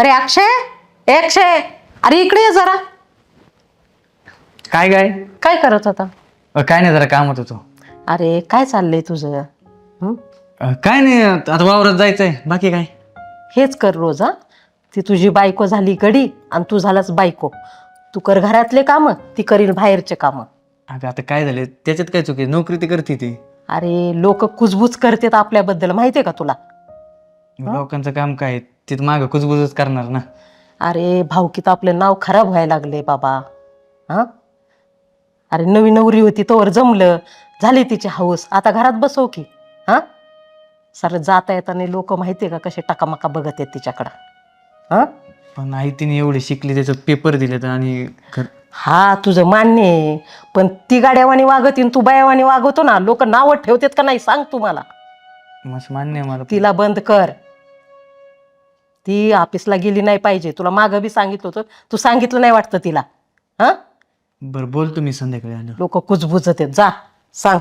अरे अक्षय, अरे इकडे ये जरा. काय काय काय करत होता? काय नाही, जरा कामात होतो. अरे काय चाललंय तुझं? हं? काय नाही, आता वावरात जायचंय. बाकी काय? हेच कर रोज. हा, ती तुझी बायको झाली गडी आणि तू झालास बायको. तू कर घरातले कामं, ती करील बाहेरचे कामं. आता काय झाले, त्याच्यात काय चुकी? नोकरी ती करते ती. अरे लोक कुजबूज करतात आपल्याबद्दल, माहितीये का तुला? लोकांचं काम काय, तिथं मागं कुजबुजच करणार ना. अरे भावकीत आपलं नाव खराब व्हायला लागले बाबा. हा, अरे नवी नवरी होती तोवर जमलं, झाली तिची हौस, आता घरात बसव की. हा, सारं जाता येताना लोक माहितीये का कसे टकामका बघत आहेत तिच्याकडं. हा, पण आई तिने एवढी शिकली, त्याचं पेपर दिलेत आणि हा तुझं मान्य आहे, पण ती गाड्यावानी वागतीन तू बायावानी वागवतो ना, लोक नावं ठेवतात का नाही सांग तू मला. मस्त मान्य आहे मला. तिला बंद कर. ती ऑफिसला गेली नाही पाहिजे, तुला मागं बी सांगितलं होतं, तू सांगितलं नाही वाटतं तिला. हा, बरं, बोलतो मी संध्याकाळी आलो. लोक कुजबुजत आहेत, जा सांग.